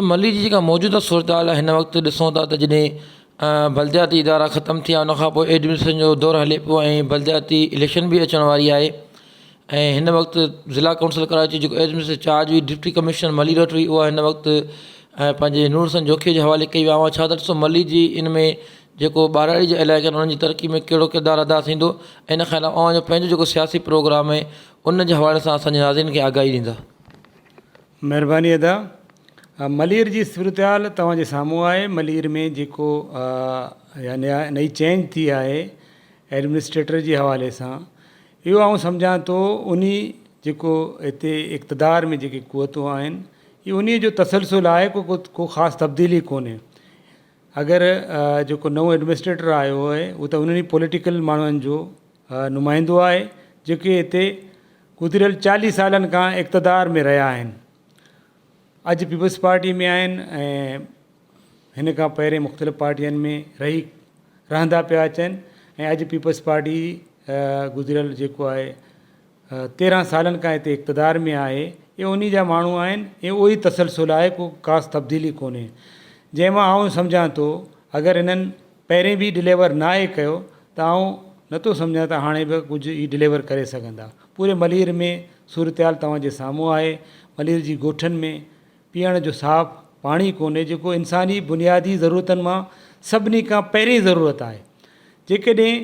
मली जी जेका मौजूदा सूरत हाल आहे हिन वक़्तु ॾिसूं था त जॾहिं बलदियाती इदारा ख़तमु थिया उनखां पोइ एडमिनिस्ट्रेशन जो दौरु हले पियो ऐं बलदियाती इलेक्शन बि अचण वारी आहे ऐं हिन वक़्तु ज़िला काउंसिल कराची जेको एडमिनिस्ट्रेटिव चार्ज हुई डिप्टी कमिशनर मली रट हुई उहा हिन वक़्तु पंहिंजे नूर हसन जोखीअ जे हवाले कई विया हुआ। छा त ॾिसो मली जी इन में जेको ॿाराड़ी जा इलाइक़ा आहिनि उन्हनि जी तरक़ी में कहिड़ो किरदारु अदा थींदो ऐं इन खां अलावा जो पंहिंजो जेको सियासी प्रोग्राम आहे उन जे हवाले सां असांजे नाज़रीन खे आगाही ॾींदा। महिरबानी अदा। मलीर जी सूरत हाल तव्हांजे साम्हूं आहे। मलीर में जेको नई चेंज थी आहे एडमिनिस्ट्रेटर जे हवाले सां, इहो आउं सम्झां थो उन जेको हिते इक़्तिदार में जेके क़ुवतूं आहिनि इहो उन जो तसलसल आहे, को ख़ासि तब्दीली कोन्हे। अगरि जेको नओं एडमिनिस्ट्रेटर आयो आहे उहो त उन्हनि पॉलिटिकल माण्हुनि जो नुमाइंदो आहे जेके हिते गुज़िरियल 40 सालनि खां इक़्तिदार में रहिया आहिनि। अॼु पीपल्स पार्टी में आहिनि ऐं हिन खां पहिरें मुख़्तलिफ़ पार्टियुनि में रहंदा पिया अचनि ऐं अॼु पीपल्स पार्टी गुज़िरियल जेको आहे 13 सालनि खां हिते इक़्तिदार में आहे। इहे उन जा माण्हू आहिनि ऐं उहो ई तसलसल आहे, को ख़ासि तब्दीली कोन्हे। जंहिंमां आउं सम्झां थो अगरि हिननि पहिरें बि डिलीवर न आहे कयो त आउं नथो सम्झां त हाणे बि कुझु ई डिलीवर करे सघंदा। पूरे मलीर में सूरत हाल तव्हांजे साम्हूं आहे। मलीर जी ॻोठनि में पीअण जो साफ़ पाणी कोन्हे, जेको इंसानी बुनियादी ज़रूरतनि मां सभिनी खां पहिरीं ज़रूरत आहे। जेकॾहिं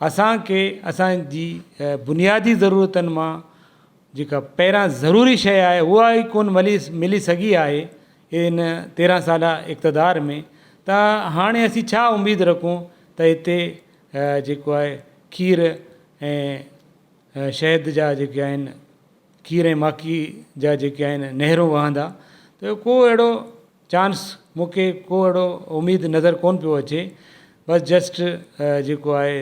असांखे असांजी बुनियादी ज़रूरतनि मां जेका पहिरां ज़रूरी शइ आहे उहा ई कोन मिली सघी आहे इन 13 साल इक़्तिदार में, त हाणे असीं छा उमेदु रखूं त हिते जेको आहे खीर ऐं शहद जा जेके आहिनि, खीर ऐं माखी जा जेके आहिनि नहरूं वहंदा। त को अहिड़ो चांस मूंखे को अहिड़ो उमेदु नज़र कोन पियो अचे। बसि जस्ट जेको आहे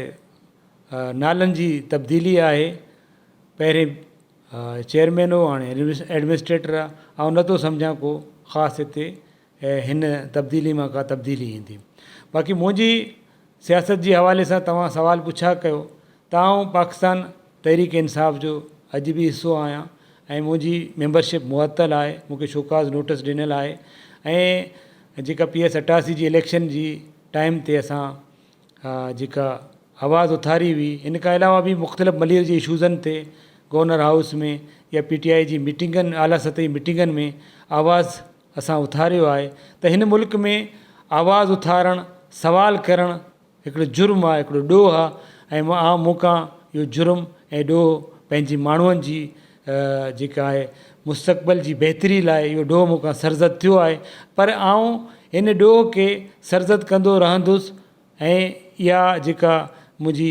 नालनि जी तब्दीली आहे। पहिरें चेयरमैन हो, हाणे एडमिनिस्ट्रेटर आहे। ऐं नथो सम्झां को ख़ासि हिते हिन तब्दीली मां का तब्दीली ईंदी। बाक़ी मुंहिंजी सियासत जे हवाले सां तव्हां सुवाल पुछा कयो त आउं पाकिस्तान तहरीक इंसाफ़ जो अॼु बि हिसो आहियां ऐं मुंहिंजी मेंबरशिप मुअतल आहे, मूंखे शोकाज़ नोटिस ॾिनल आहे। ऐं जेका PS 88 जी इलेक्शन जी टाइम ते असां जेका आवाज़ उथारी हुई, इन खां अलावा बि मुख़्तलिफ़ मलीर जे इशूज़नि ते गवर्नर हाउस में या PTI जी मीटिंगनि, आला सतही मीटिंगनि में आवाज़ असां उथारियो आहे त हिन मुल्क में आवाज़ उथारणु, सवाल करणु हिकिड़ो जुर्म आहे, हिकिड़ो ॾोह आहे। ऐं मूंखां इहो जुर्म ऐं ॾोह पंहिंजी माण्हुनि जी जेका आहे मुस्तक़बिल जी बहितरी लाइ इहो ॾोह मूंखां सरज़द थियो आहे। पर आउं हिन ॾोह खे सरज़द कंदो रहंदुसि ऐं इहा जेका मुंहिंजी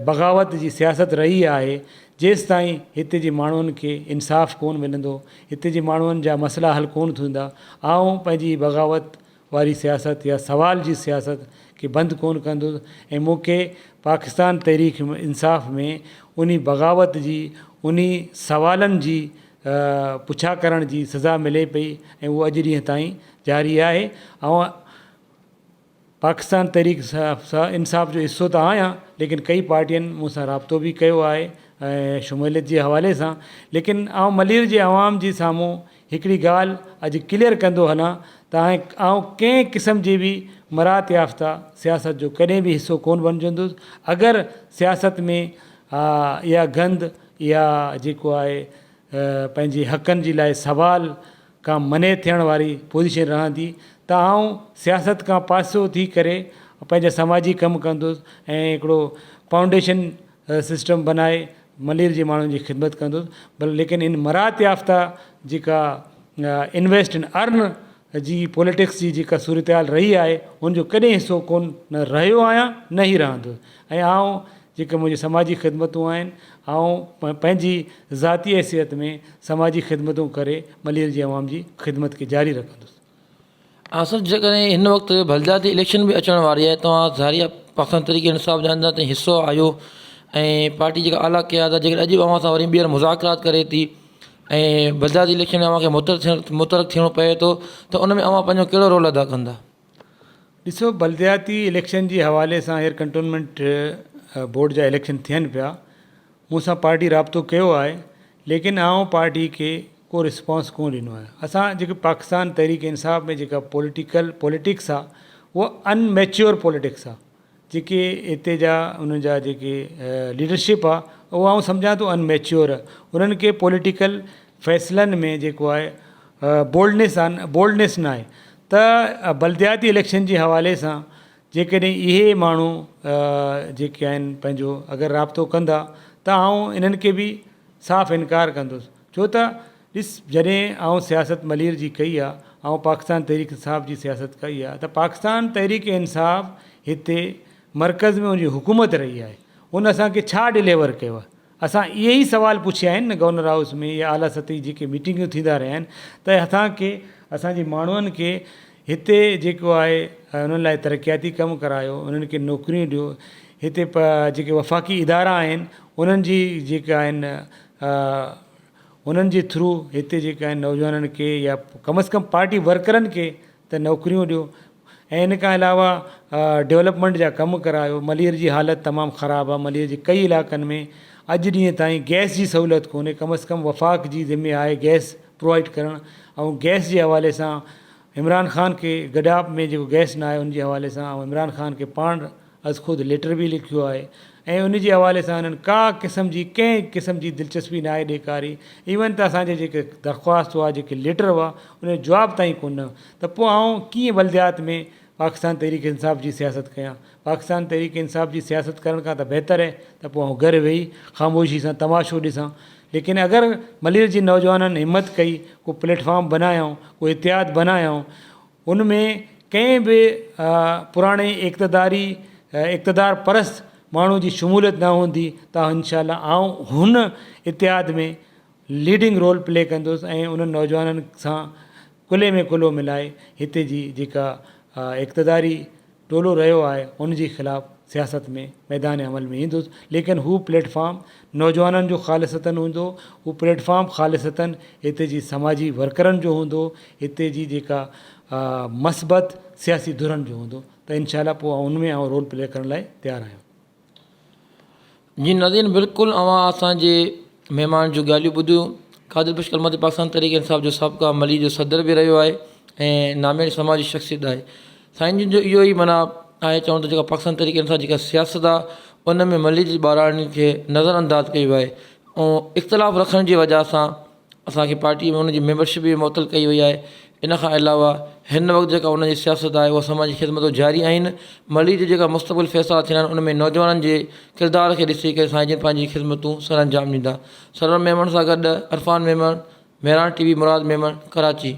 बग़ावत जी सियासत रही आहे, जेसि ताईं हिते जे माण्हुनि खे इंसाफ़ कोन मिलंदो, हिते जे माण्हुनि जा मसइला हल कोन थींदा, आउं पंहिंजी बग़ावत वारी सियासत या सवाल जी सियासत खे बंदि कोन कंदुसि। ऐं मूंखे पाकिस्तान तहरीक इंसाफ़ में उन बग़ावत जी, उन सवालनि जी पुछा करण जी सज़ा मिले पई ऐं उहा अॼु ॾींहं ताईं जारी आहे। ऐं पाकिस्तान तहरीक इंसाफ़ जो हिसो त आहियां, लेकिन कई पार्टियुनि मूंसां राब्तो बि कयो आहे ऐं शुमूलियत जे हवाले सां। लेकिन आउं मलीर जे अवाम जे साम्हूं हिकिड़ी ॻाल्हि अॼु क्लियर कंदो हलां त आउं कंहिं क़िस्म जी बि मरात याफ़्ता सियासत जो कॾहिं बि हिसो कोन बणिजंदुसि। अगरि सियासत में इहा गंद या जेको आहे पंहिंजे हक़नि जे लाइ सवाल खां मने थियण वारी पोज़ीशन रहंदी त आउं सियासत खां पासो थी करे पंहिंजा समाजी कमु कंदुसि ऐं हिकिड़ो फाउंडेशन सिस्टम बनाए मलीर जे माण्हुनि जी ख़िदमत कंदुसि। भले लेकिन इन मरात याफ़्ता जेका invest in earn ji politics जी जेका सूरत हाल रही आहे उनजो कॾहिं हिसो कोन न रहियो आहियां न ई रहंदुसि। ऐं आउं जेके मुंहिंजी समाजी ख़िदमतूं आहिनि, आउं पंहिंजी ज़ाती हैसियत में समाजी ख़िदमतूं करे मलीर जी अवाम जी ख़िदमत खे जारी रखंदुसि। असल जेकॾहिं हिन वक़्तु बलदियाती इलेक्शन बि अचण वारी आहे, तव्हां ज़ाहिर पाकिस्तान तहरीक इंसाफ़ ॼाणंदा त हिसो आयो ऐं पार्टी जेका आला क़यादत जेकॾहिं अॼु अवां सां वरी ॿीहर मुज़ाकरात करे थी ऐं बलदियाती इलेक्शन में अव्हांखे मुतरक थियणो पए थो त उन में अव्हां पंहिंजो कहिड़ो रोल अदा कंदा? ॾिसो, बलदियाती इलेक्शन जे हवाले सां एयर कंटोनमेंट बोर्ड जा इलेक्शन थियनि पिया, मूंसां पार्टी राब्तो कयो आहे, लेकिन आउं पार्टी खे को रिस्पॉन्स कोन ॾिनो आहे। असां जेके पाकिस्तान तहरीक इंसाफ़ में जेका पॉलिटिक्स आहे उहा अनमेच्योर पॉलिटिक्स आहे। जेके हिते जा उन्हनि जा जेके लीडरशिप आहे उहा आउं सम्झां थो अनमेच्योर आहे। उन्हनि खे पॉलिटिकल फ़ैसिलनि में जेको आहे बोल्डनेस न आहे। त बल्दियाती इलेक्शन जे हवाले सां जेकॾहिं इहे माण्हू जेके आहिनि पंहिंजो अगरि राब्तो कंदा त आउं इन्हनि खे बि साफ़ इनकार कंदुसि। छो त ॾिस, जॾहिं आउं सियासत मलीर जी कई आहे, ऐं पाकिस्तान तहरीक इंसाफ़ जी सियासत कई आहे, त पाकिस्तान तहरीक इंसाफ़ हिते मर्कज़ में उनजी हुकूमत रही आहे। उन असांखे छा डिलीवर कयो आहे? असां इहे ई सुवाल पुछिया आहिनि न गवर्नर हाउस में या आला सतही जेके मीटिंगूं थींदा रहिया आहिनि, त असांखे असांजे माण्हुनि खे हिते जेको आहे उन्हनि लाइ तरक़ियाती कमु करायो, उन्हनि खे नौकरियूं ॾियो। हिते जेके वफ़ाक़ी इदारा आहिनि उन्हनि जी जेका आहिनि उन्हनि जे थ्रू हिते जेका आहिनि नौजवाननि खे या कम अज़ कम पार्टी वर्करनि खे त नौकरियूं ॾियो। ऐं इन खां अलावा डेवलपमेंट जा कमु करायो। मलीर जी हालति तमामु ख़राबु आहे। मलीर जे कई इलाइक़नि में अॼु ॾींहं ताईं गैस जी सहूलियत कोन्हे। कम अज़ कम वफ़ाक़ जी ज़िम्मे आहे गैस प्रोवाइड करणु। ऐं गैस जे हवाले सां इमरान ख़ान खे गडाप में जेको गैस न आहे उनजे हवाले सां ऐं इमरान ख़ान खे पाण अॼु ख़ुदि लेटर बि लिखियो आहे ऐं उन जे हवाले सां उन्हनि का क़िस्म जी कंहिं क़िस्म जी दिलचस्पी न आहे ॾेखारी। इवन त असांजे जेके दरख़्वास्त हुआ, जेके लेटर हुआ, उन जो जवाबु ताईं कोन। त पोइ आउं कीअं बल्दियात में पाकिस्तान तहरीक इंसाफ़ जी सियासत कयां? पाकिस्तान तहरीक इंसाफ़ जी सियासत करण खां त बहितर आहे त पोइ आउं घरु वेही ख़ामोशी सां तमाशो ॾिसां। लेकिन अगरि मलीर जी नौजवाननि हिमत कई, को प्लेटफॉर्म बनायऊं, को इतिहाद बनायऊं, उन में कंहिं बि पुराणे इक़्तदार परस्त माण्हू जी शमूलियत न हूंदी त इंशाअल्लाह आउं हुन इतिहाद में लीडिंग रोल प्ले कंदुसि ऐं उन्हनि नौजवाननि सां कुल्हे में कुल्हो मिलाए हिते जी जेका इक़्तदारी टोलो रहियो आहे उनजे ख़िलाफ़ु सियासत में मैदान अमल में ईंदुसि। लेकिन हू प्लेटफॉर्म नौजवाननि जो ख़ालिसतन हूंदो। हू प्लेटफॉर्म ख़ालिसतन हिते जी समाजी वर्करनि जो हूंदो। हिते जी जेका मस्बत सियासी धुरनि जो हूंदो। त इंशाअल्लाह पोइ उनमें आउं रोल प्ले करण लाइ तयारु आहियां। जी नाज़रीन, बिल्कुलु असांजे महिमान जूं ॻाल्हियूं ॿुधियूं। क़ादिर बशीर अलमती पाकिस्तान तहरीक इंसाफ़ जो साबिक़ा मली जो सदर बि रहियो आहे ऐं नामेर समाजी शख़्सियत आहे। साईं जिन जो इहो ई माना आहे चवण त जेका पाकिस्तान तहरीक इंसाफ़ जेका सियासत आहे उन में मली जी ॿाराणी खे नज़रअंदाज़ कयो आहे ऐं इख़्तिलाफ़ रखण जी वजह सां असांखे पार्टी में उनजी मेंबरशिप बि मुअतल कई वई आहे। इन खां अलावा हिन वक़्तु जेका उनजी सियासत आहे उहा समाजी ख़िदमतूं जारी आहिनि। मली जा जेका मुस्तक़बिल फ़ैसिला थियणा आहिनि उन में नौजवाननि जे किरदार खे ॾिसी करे साईं जिन पंहिंजी ख़िदमतूं सर अंजाम ॾींदा। सरवर मेमण सां गॾु अरफ़ान मेमण, मेरान TV मुराद मेमण, कराची।